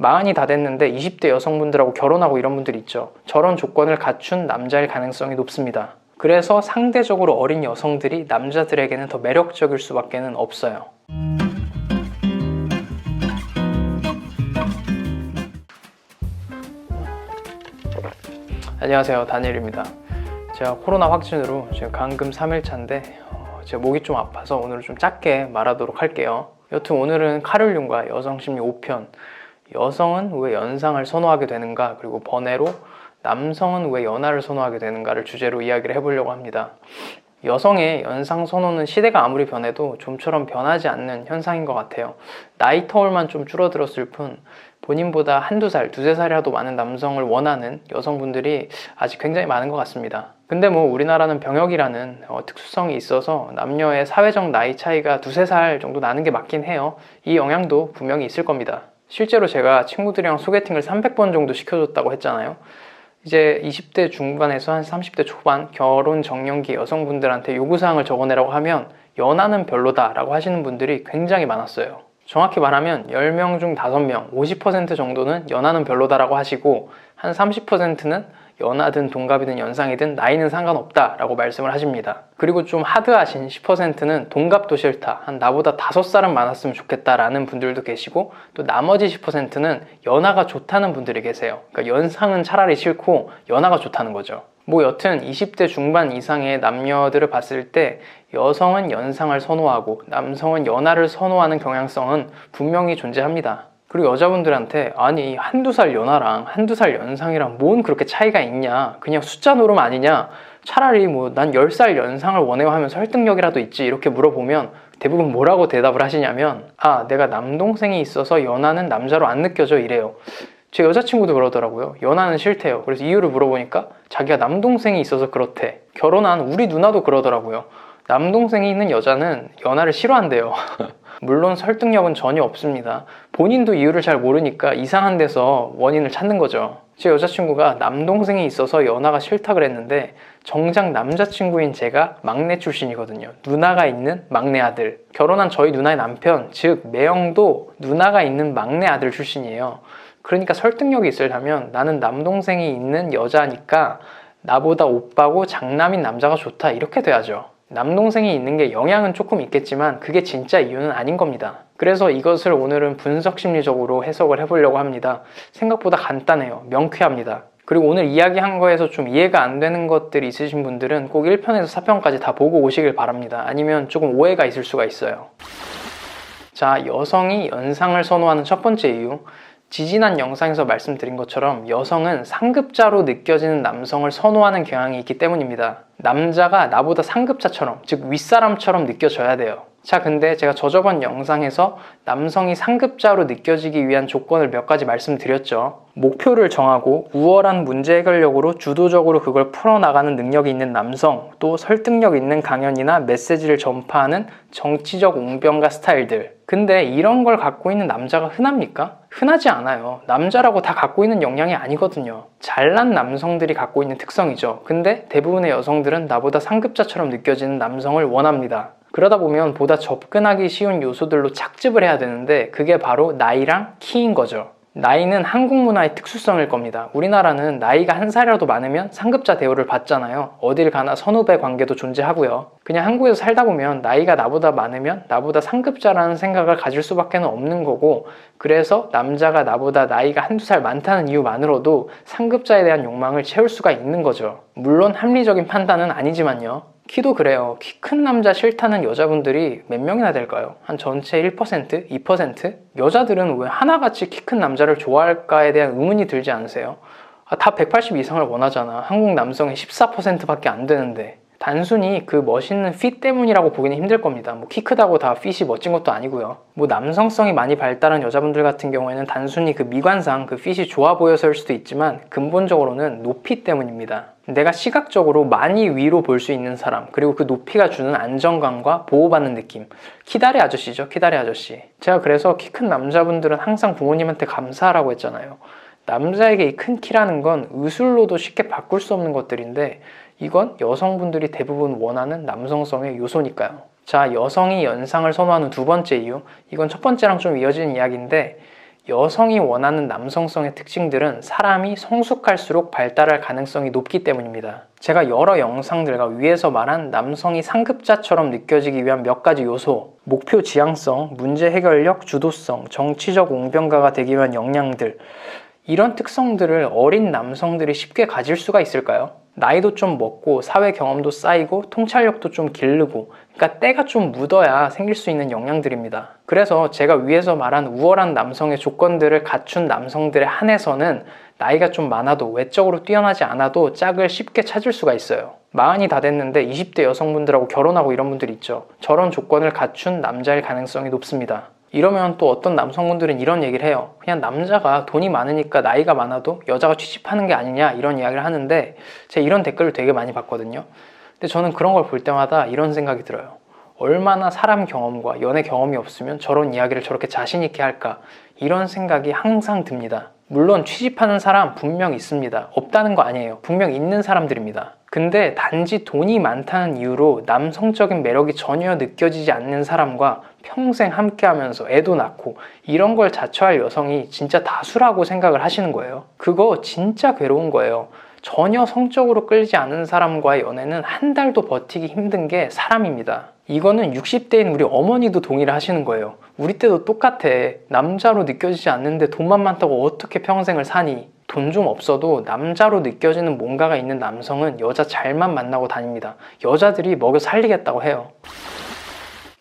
40이 다 됐는데 20대 여성분들하고 결혼하고 이런 분들 있죠. 저런 조건을 갖춘 남자일 가능성이 높습니다. 그래서 상대적으로 어린 여성들이 남자들에게는 더 매력적일 수밖에 없어요. 안녕하세요, 다니엘입니다. 제가 코로나 확진으로 지금 감금 3일차인데 제가 목이 좀 아파서 오늘은 좀 짧게 말하도록 할게요. 여튼 오늘은 카를 융과 여성심리 5편, 여성은 왜 연상을 선호하게 되는가, 그리고 번외로 남성은 왜 연하를 선호하게 되는가를 주제로 이야기를 해보려고 합니다. 여성의 연상 선호는 시대가 아무리 변해도 좀처럼 변하지 않는 현상인 것 같아요. 나이 터울만 좀 줄어들었을 뿐 본인보다 한두 살, 두세 살이라도 많은 남성을 원하는 여성분들이 아직 굉장히 많은 것 같습니다. 근데 우리나라는 병역이라는 특수성이 있어서 남녀의 사회적 나이 차이가 두세 살 정도 나는 게 맞긴 해요. 이 영향도 분명히 있을 겁니다. 실제로 제가 친구들이랑 소개팅을 300번 정도 시켜줬다고 했잖아요. 이제 20대 중반에서 한 30대 초반 결혼 정년기 여성분들한테 요구사항을 적어내라고 하면 연하는 별로다 라고 하시는 분들이 굉장히 많았어요. 정확히 말하면 10명 중 5명, 50% 정도는 연하는 별로다라고 하시고 한 30%는 연하든 동갑이든 연상이든 나이는 상관없다 라고 말씀을 하십니다. 그리고 좀 하드하신 10%는 동갑도 싫다, 한 나보다 5살은 많았으면 좋겠다 라는 분들도 계시고, 또 나머지 10%는 연하가 좋다는 분들이 계세요. 그러니까 연상은 차라리 싫고 연하가 좋다는 거죠. 여튼 20대 중반 이상의 남녀들을 봤을 때 여성은 연상을 선호하고 남성은 연하를 선호하는 경향성은 분명히 존재합니다. 그리고 여자분들한테 아니 한두 살 연하랑 한두 살 연상이랑 뭔 그렇게 차이가 있냐, 그냥 숫자 노름 아니냐, 차라리 난 10살 연상을 원해요 하면 설득력이라도 있지, 이렇게 물어보면 대부분 뭐라고 대답을 하시냐면 내가 남동생이 있어서 연하는 남자로 안 느껴져 이래요. 제 여자친구도 그러더라고요. 연하는 싫대요. 그래서 이유를 물어보니까 자기가 남동생이 있어서 그렇대. 결혼한 우리 누나도 그러더라고요. 남동생이 있는 여자는 연하를 싫어한대요. 물론 설득력은 전혀 없습니다. 본인도 이유를 잘 모르니까 이상한 데서 원인을 찾는 거죠. 제 여자친구가 남동생이 있어서 연하가 싫다 그랬는데 정작 남자친구인 제가 막내 출신이거든요. 누나가 있는 막내 아들. 결혼한 저희 누나의 남편, 즉 매형도 누나가 있는 막내 아들 출신이에요. 그러니까 설득력이 있으려면 나는 남동생이 있는 여자니까 나보다 오빠고 장남인 남자가 좋다, 이렇게 돼야죠. 남동생이 있는 게 영향은 조금 있겠지만 그게 진짜 이유는 아닌 겁니다. 그래서 이것을 오늘은 분석 심리적으로 해석을 해보려고 합니다. 생각보다 간단해요. 명쾌합니다. 그리고 오늘 이야기한 거에서 좀 이해가 안 되는 것들이 있으신 분들은 꼭 1편에서 4편까지 다 보고 오시길 바랍니다. 아니면 조금 오해가 있을 수가 있어요. 자, 여성이 연상을 선호하는 첫 번째 이유, 지지난 영상에서 말씀드린 것처럼 여성은 상급자로 느껴지는 남성을 선호하는 경향이 있기 때문입니다. 남자가 나보다 상급자처럼, 즉 윗사람처럼 느껴져야 돼요. 자, 근데 제가 저번 영상에서 남성이 상급자로 느껴지기 위한 조건을 몇 가지 말씀드렸죠. 목표를 정하고 우월한 문제 해결력으로 주도적으로 그걸 풀어나가는 능력이 있는 남성, 또 설득력 있는 강연이나 메시지를 전파하는 정치적 웅변가 스타일들. 근데 이런 걸 갖고 있는 남자가 흔합니까? 흔하지 않아요. 남자라고 다 갖고 있는 역량이 아니거든요. 잘난 남성들이 갖고 있는 특성이죠. 근데 대부분의 여성들은 나보다 상급자처럼 느껴지는 남성을 원합니다. 그러다 보면 보다 접근하기 쉬운 요소들로 착즙을 해야 되는데 그게 바로 나이랑 키인 거죠. 나이는 한국 문화의 특수성일 겁니다. 우리나라는 나이가 한 살이라도 많으면 상급자 대우를 받잖아요. 어딜 가나 선후배 관계도 존재하고요. 그냥 한국에서 살다 보면 나이가 나보다 많으면 나보다 상급자라는 생각을 가질 수밖에 없는 거고, 그래서 남자가 나보다 나이가 한두 살 많다는 이유만으로도 상급자에 대한 욕망을 채울 수가 있는 거죠. 물론 합리적인 판단은 아니지만요. 키도 그래요. 키 큰 남자 싫다는 여자분들이 몇 명이나 될까요? 한 전체 1%? 2%? 여자들은 왜 하나같이 키 큰 남자를 좋아할까에 대한 의문이 들지 않으세요? 다 180 이상을 원하잖아. 한국 남성의 14%밖에 안 되는데. 단순히 그 멋있는 핏 때문이라고 보기는 힘들 겁니다. 키 크다고 다 핏이 멋진 것도 아니고요. 남성성이 많이 발달한 여자분들 같은 경우에는 단순히 그 미관상 그 핏이 좋아 보여서일 수도 있지만 근본적으로는 높이 때문입니다. 내가 시각적으로 많이 위로 볼 수 있는 사람, 그리고 그 높이가 주는 안정감과 보호받는 느낌. 키다리 아저씨죠, 키다리 아저씨. 제가 그래서 키 큰 남자분들은 항상 부모님한테 감사하라고 했잖아요. 남자에게 이 큰 키라는 건 의술로도 쉽게 바꿀 수 없는 것들인데 이건 여성분들이 대부분 원하는 남성성의 요소니까요. 자, 여성이 연상을 선호하는 두 번째 이유, 이건 첫 번째랑 좀 이어지는 이야기인데 여성이 원하는 남성성의 특징들은 사람이 성숙할수록 발달할 가능성이 높기 때문입니다. 제가 여러 영상들과 위에서 말한 남성이 상급자처럼 느껴지기 위한 몇 가지 요소, 목표 지향성, 문제 해결력, 주도성, 정치적 웅변가가 되기 위한 역량들, 이런 특성들을 어린 남성들이 쉽게 가질 수가 있을까요? 나이도 좀 먹고 사회 경험도 쌓이고 통찰력도 좀 기르고, 그러니까 때가 좀 묻어야 생길 수 있는 역량들입니다. 그래서 제가 위에서 말한 우월한 남성의 조건들을 갖춘 남성들에 한해서는 나이가 좀 많아도 외적으로 뛰어나지 않아도 짝을 쉽게 찾을 수가 있어요. 40이 다 됐는데 20대 여성분들하고 결혼하고 이런 분들 있죠. 저런 조건을 갖춘 남자일 가능성이 높습니다. 이러면 또 어떤 남성분들은 이런 얘기를 해요. 그냥 남자가 돈이 많으니까 나이가 많아도 여자가 취집하는 게 아니냐, 이런 이야기를 하는데 제가 이런 댓글을 되게 많이 봤거든요. 근데 저는 그런 걸 볼 때마다 이런 생각이 들어요. 얼마나 사람 경험과 연애 경험이 없으면 저런 이야기를 저렇게 자신 있게 할까, 이런 생각이 항상 듭니다. 물론 취집하는 사람 분명 있습니다. 없다는 거 아니에요. 분명 있는 사람들입니다. 근데 단지 돈이 많다는 이유로 남성적인 매력이 전혀 느껴지지 않는 사람과 평생 함께하면서 애도 낳고 이런 걸 자처할 여성이 진짜 다수라고 생각을 하시는 거예요. 그거 진짜 괴로운 거예요. 전혀 성적으로 끌지 않은 사람과의 연애는 한 달도 버티기 힘든 게 사람입니다. 이거는 60대인 우리 어머니도 동의를 하시는 거예요. 우리 때도 똑같아. 남자로 느껴지지 않는데 돈만 많다고 어떻게 평생을 사니? 돈 좀 없어도 남자로 느껴지는 뭔가가 있는 남성은 여자 잘만 만나고 다닙니다. 여자들이 먹여 살리겠다고 해요.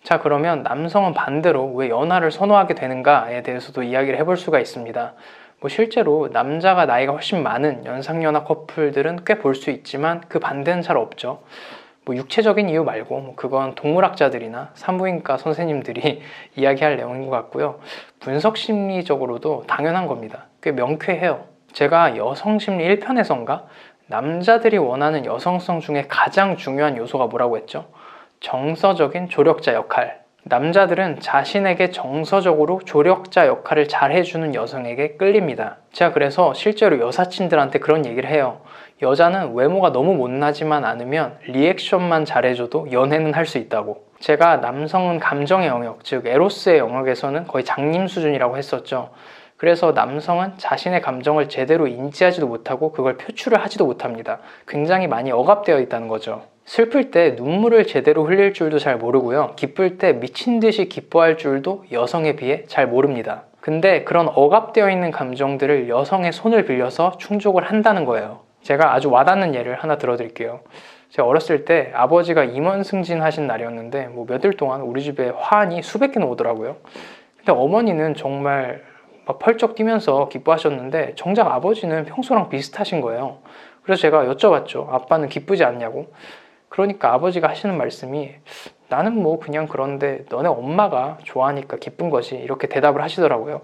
자, 그러면 남성은 반대로 왜 연하를 선호하게 되는가에 대해서도 이야기를 해볼 수가 있습니다. 실제로 남자가 나이가 훨씬 많은 연상연하 커플들은 꽤 볼 수 있지만 그 반대는 잘 없죠. 육체적인 이유 말고 그건 동물학자들이나 산부인과 선생님들이 이야기할 내용인 것 같고요. 분석 심리적으로도 당연한 겁니다. 꽤 명쾌해요. 제가 여성심리 1편에선가 남자들이 원하는 여성성 중에 가장 중요한 요소가 뭐라고 했죠? 정서적인 조력자 역할. 남자들은 자신에게 정서적으로 조력자 역할을 잘 해주는 여성에게 끌립니다. 제가 그래서 실제로 여사친들한테 그런 얘기를 해요. 여자는 외모가 너무 못나지만 않으면 리액션만 잘해줘도 연애는 할 수 있다고. 제가 남성은 감정의 영역, 즉 에로스의 영역에서는 거의 장님 수준이라고 했었죠. 그래서 남성은 자신의 감정을 제대로 인지하지도 못하고 그걸 표출을 하지도 못합니다. 굉장히 많이 억압되어 있다는 거죠. 슬플 때 눈물을 제대로 흘릴 줄도 잘 모르고요. 기쁠 때 미친 듯이 기뻐할 줄도 여성에 비해 잘 모릅니다. 근데 그런 억압되어 있는 감정들을 여성의 손을 빌려서 충족을 한다는 거예요. 제가 아주 와닿는 예를 하나 들어드릴게요. 제가 어렸을 때 아버지가 임원 승진하신 날이었는데 며칠 동안 우리 집에 화환이 수백 개는 오더라고요. 근데 어머니는 정말 막 펄쩍 뛰면서 기뻐하셨는데 정작 아버지는 평소랑 비슷하신 거예요. 그래서 제가 여쭤봤죠. 아빠는 기쁘지 않냐고. 그러니까 아버지가 하시는 말씀이 나는 그냥 그런데 너네 엄마가 좋아하니까 기쁜 거지, 이렇게 대답을 하시더라고요.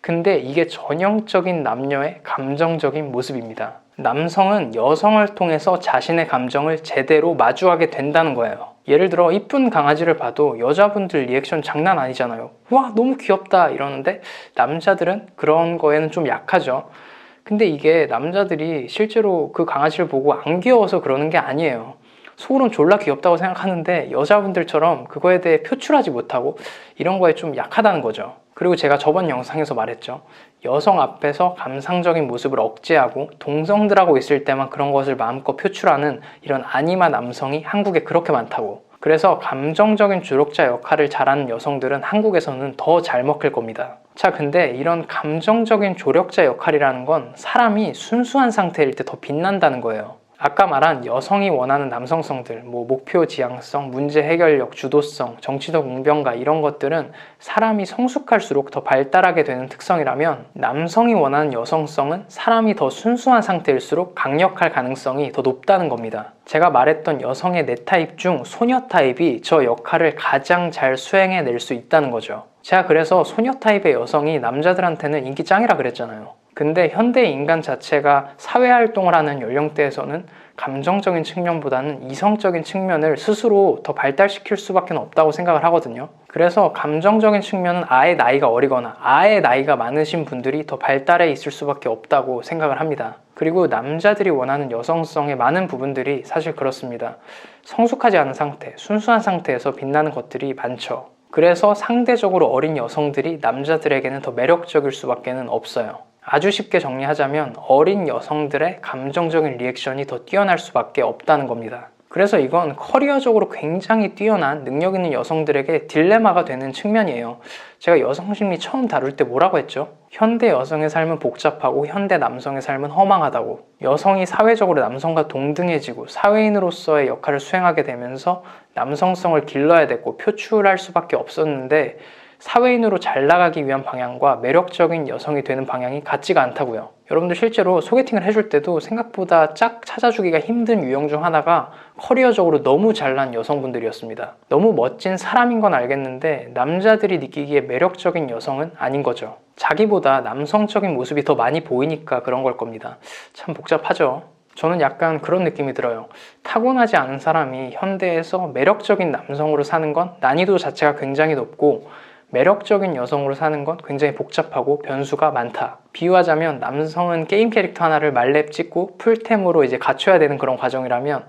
근데 이게 전형적인 남녀의 감정적인 모습입니다. 남성은 여성을 통해서 자신의 감정을 제대로 마주하게 된다는 거예요. 예를 들어 이쁜 강아지를 봐도 여자분들 리액션 장난 아니잖아요. 와, 너무 귀엽다 이러는데 남자들은 그런 거에는 좀 약하죠. 근데 이게 남자들이 실제로 그 강아지를 보고 안 귀여워서 그러는 게 아니에요. 속으론 졸라 귀엽다고 생각하는데 여자분들처럼 그거에 대해 표출하지 못하고 이런 거에 좀 약하다는 거죠. 그리고 제가 저번 영상에서 말했죠. 여성 앞에서 감상적인 모습을 억제하고 동성들하고 있을 때만 그런 것을 마음껏 표출하는 이런 아니마 남성이 한국에 그렇게 많다고. 그래서 감정적인 조력자 역할을 잘하는 여성들은 한국에서는 더 잘 먹힐 겁니다. 자, 근데 이런 감정적인 조력자 역할이라는 건 사람이 순수한 상태일 때 더 빛난다는 거예요. 아까 말한 여성이 원하는 남성성들, 목표 지향성, 문제 해결력, 주도성, 정치적 웅변가 이런 것들은 사람이 성숙할수록 더 발달하게 되는 특성이라면 남성이 원하는 여성성은 사람이 더 순수한 상태일수록 강력할 가능성이 더 높다는 겁니다. 제가 말했던 여성의 4타입 중 소녀 타입이 저 역할을 가장 잘 수행해낼 수 있다는 거죠. 제가 그래서 소녀 타입의 여성이 남자들한테는 인기 짱이라 그랬잖아요. 근데 현대 인간 자체가 사회활동을 하는 연령대에서는 감정적인 측면보다는 이성적인 측면을 스스로 더 발달시킬 수밖에 없다고 생각을 하거든요. 그래서 감정적인 측면은 아예 나이가 어리거나 아예 나이가 많으신 분들이 더 발달해 있을 수밖에 없다고 생각을 합니다. 그리고 남자들이 원하는 여성성의 많은 부분들이 사실 그렇습니다. 성숙하지 않은 상태, 순수한 상태에서 빛나는 것들이 많죠. 그래서 상대적으로 어린 여성들이 남자들에게는 더 매력적일 수밖에 없어요. 아주 쉽게 정리하자면 어린 여성들의 감정적인 리액션이 더 뛰어날 수밖에 없다는 겁니다. 그래서 이건 커리어적으로 굉장히 뛰어난 능력 있는 여성들에게 딜레마가 되는 측면이에요. 제가 여성 심리 처음 다룰 때 뭐라고 했죠? 현대 여성의 삶은 복잡하고 현대 남성의 삶은 허망하다고. 여성이 사회적으로 남성과 동등해지고 사회인으로서의 역할을 수행하게 되면서 남성성을 길러야 되고 표출할 수밖에 없었는데 사회인으로 잘 나가기 위한 방향과 매력적인 여성이 되는 방향이 같지가 않다고요. 여러분들 실제로 소개팅을 해줄 때도 생각보다 짝 찾아주기가 힘든 유형 중 하나가 커리어적으로 너무 잘난 여성분들이었습니다. 너무 멋진 사람인 건 알겠는데 남자들이 느끼기에 매력적인 여성은 아닌 거죠. 자기보다 남성적인 모습이 더 많이 보이니까 그런 걸 겁니다. 참 복잡하죠. 저는 약간 그런 느낌이 들어요. 타고나지 않은 사람이 현대에서 매력적인 남성으로 사는 건 난이도 자체가 굉장히 높고 매력적인 여성으로 사는 건 굉장히 복잡하고 변수가 많다. 비유하자면 남성은 게임 캐릭터 하나를 말렙 찍고 풀템으로 이제 갖춰야 되는 그런 과정이라면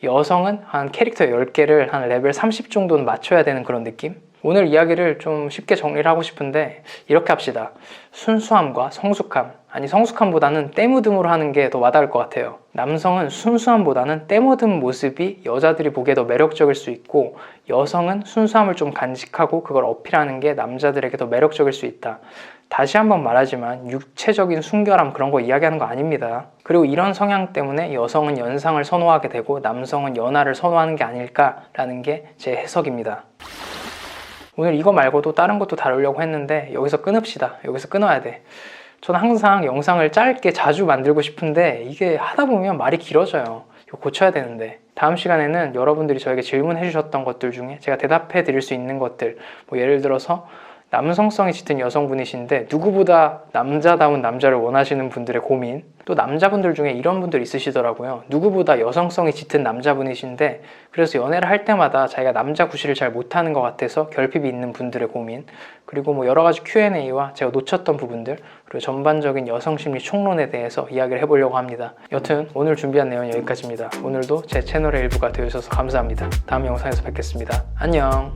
여성은 한 캐릭터 10개를 한 레벨 30 정도는 맞춰야 되는 그런 느낌? 오늘 이야기를 좀 쉽게 정리를 하고 싶은데 이렇게 합시다. 순수함과 성숙함, 아니 성숙함보다는 때묻음으로 하는 게 더 와닿을 것 같아요. 남성은 순수함보다는 때묻은 모습이 여자들이 보기에 더 매력적일 수 있고 여성은 순수함을 좀 간직하고 그걸 어필하는 게 남자들에게 더 매력적일 수 있다. 다시 한번 말하지만 육체적인 순결함 그런 거 이야기하는 거 아닙니다. 그리고 이런 성향 때문에 여성은 연상을 선호하게 되고 남성은 연하를 선호하는 게 아닐까라는 게 제 해석입니다. 오늘 이거 말고도 다른 것도 다루려고 했는데 여기서 끊읍시다. 여기서 끊어야 돼. 저는 항상 영상을 짧게 자주 만들고 싶은데 이게 하다 보면 말이 길어져요. 이거 고쳐야 되는데. 다음 시간에는 여러분들이 저에게 질문해 주셨던 것들 중에 제가 대답해 드릴 수 있는 것들, 뭐 예를 들어서 남성성이 짙은 여성분이신데 누구보다 남자다운 남자를 원하시는 분들의 고민, 또 남자분들 중에 이런 분들 있으시더라고요. 누구보다 여성성이 짙은 남자분이신데 그래서 연애를 할 때마다 자기가 남자 구실을 잘 못하는 것 같아서 결핍이 있는 분들의 고민, 그리고 뭐 여러 가지 Q&A와 제가 놓쳤던 부분들, 그리고 전반적인 여성심리 총론에 대해서 이야기를 해보려고 합니다. 여튼 오늘 준비한 내용은 여기까지입니다. 오늘도 제 채널의 일부가 되어주셔서 감사합니다. 다음 영상에서 뵙겠습니다. 안녕.